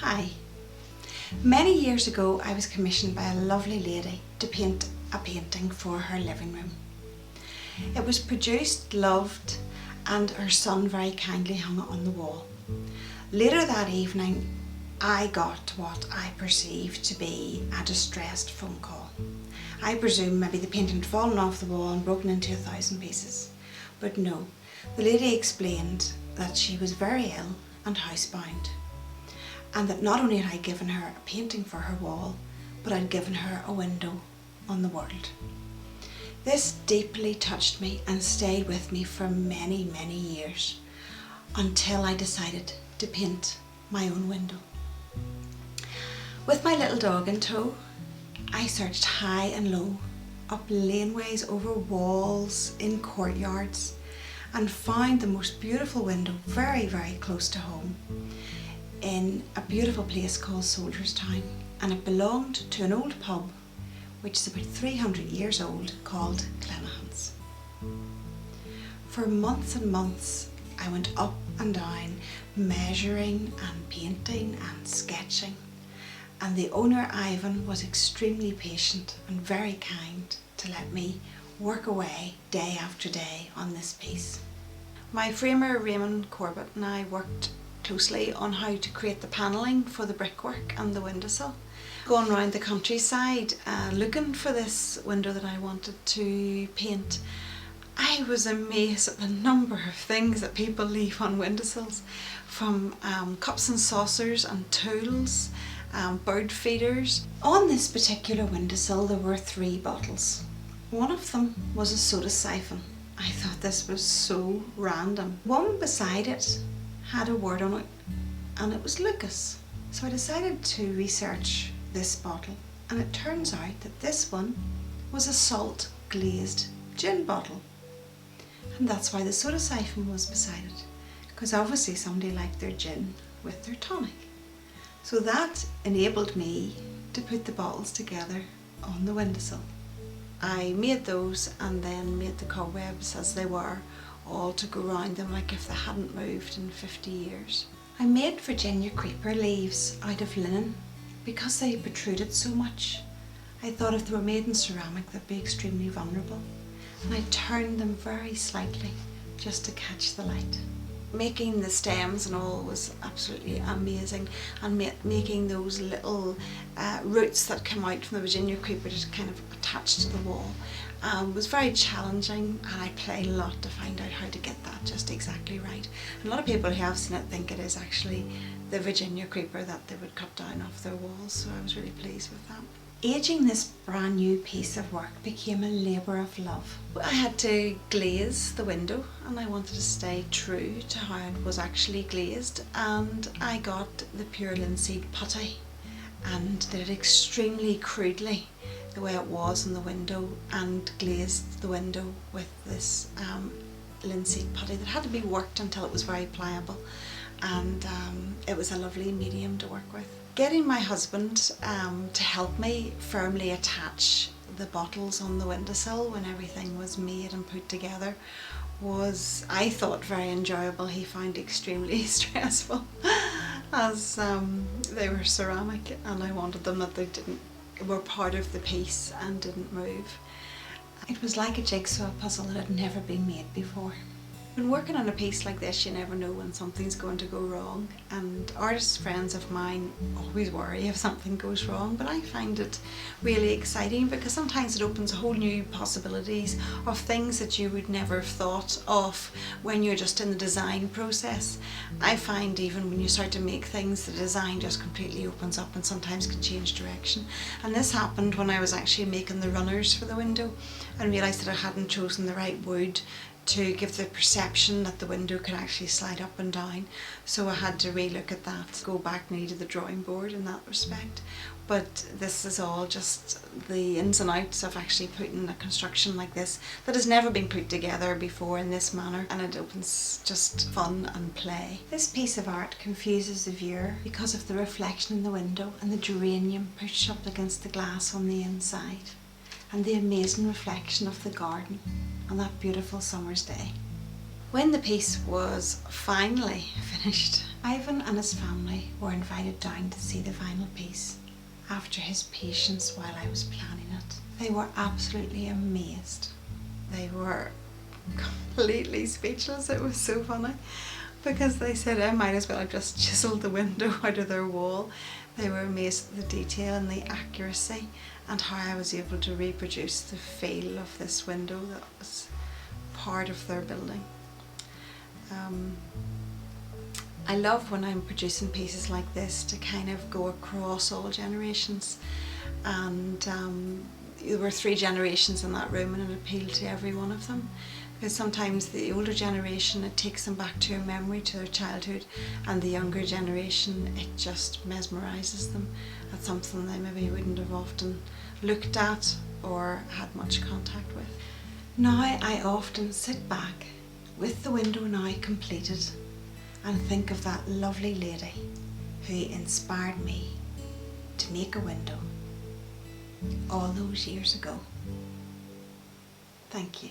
Hi. Many years ago I was commissioned by a lovely lady to paint a painting for her living room. It was produced, loved, and her son very kindly hung it on the wall. Later that evening I got what I perceived to be a distressed phone call. I presume maybe the painting had fallen off the wall and broken into 1,000 pieces. But no, the lady explained that she was very ill and housebound, and that not only had I given her a painting for her wall, but I'd given her a window on the world. This deeply touched me and stayed with me for many, many years, until I decided to paint my own window. With my little dog in tow, I searched high and low, up laneways, over walls, in courtyards, and found the most beautiful window very, very close to home, in a beautiful place called Soldierstown, and it belonged to an old pub which is about 300 years old, called Clenaghans. For months and months I went up and down, measuring and painting and sketching, and the owner Erven was extremely patient and very kind to let me work away day after day on this piece. My framer Raymond Corbett and I worked closely on how to create the panelling for the brickwork and the windowsill. Going around the countryside looking for this window that I wanted to paint, I was amazed at the number of things that people leave on windowsills, from cups and saucers and tools, bird feeders. On this particular windowsill there were 3 bottles. One of them was a soda siphon. I thought this was so random. One beside it had a word on it, and it was Lucas. So I decided to research this bottle, and it turns out that this one was a salt glazed gin bottle, and that's why the soda siphon was beside it, because obviously somebody liked their gin with their tonic. So that enabled me to put the bottles together on the windowsill. I made those and then made the cobwebs as they were, all to go round them like if they hadn't moved in 50 years. I made Virginia creeper leaves out of linen because they protruded so much. I thought if they were made in ceramic they'd be extremely vulnerable, and I turned them very slightly just to catch the light. Making the stems and all was absolutely amazing, and making those little roots that come out from the Virginia creeper just kind of attached to the wall was very challenging, and I played a lot to find out how to get that just exactly right. And a lot of people who have seen it think it is actually the Virginia creeper that they would cut down off their walls, so I was really pleased with that. Aging this brand new piece of work became a labour of love. I had to glaze the window, and I wanted to stay true to how it was actually glazed, and I got the pure linseed putty and did it extremely crudely the way it was in the window, and glazed the window with this linseed putty that had to be worked until it was very pliable, and it was a lovely medium to work with. Getting my husband to help me firmly attach the bottles on the windowsill when everything was made and put together was, I thought, very enjoyable. He found it extremely stressful as they were ceramic, and I wanted them that they were part of the piece and didn't move. It was like a jigsaw puzzle that had never been made before. When working on a piece like this, you never know when something's going to go wrong, and artist friends of mine always worry if something goes wrong, but I find it really exciting because sometimes it opens a whole new possibilities of things that you would never have thought of when you're just in the design process. I find even when you start to make things, the design just completely opens up and sometimes can change direction. And this happened when I was actually making the runners for the window and realised that I hadn't chosen the right wood to give the perception that the window could actually slide up and down. So I had to relook at that, go back maybe to the drawing board in that respect. But this is all just the ins and outs of actually putting a construction like this that has never been put together before in this manner, and it opens just fun and play. This piece of art confuses the viewer because of the reflection in the window and the geranium pushed up against the glass on the inside, and the amazing reflection of the garden on that beautiful summer's day. When the piece was finally finished, Ivan and his family were invited down to see the final piece after his patience while I was planning it. They were absolutely amazed. They were completely speechless. It was so funny because they said I might as well have just chiseled the window out of their wall. They were amazed at the detail and the accuracy and how I was able to reproduce the feel of this window that was part of their building. I love when I'm producing pieces like this to kind of go across all generations, and there were 3 generations in that room and it appealed to every one of them, because sometimes the older generation, it takes them back to a memory, to their childhood, and the younger generation, it just mesmerises them at something they maybe wouldn't have often looked at or had much contact with. Now I often sit back with the window now completed and think of that lovely lady who inspired me to make a window all those years ago. Thank you.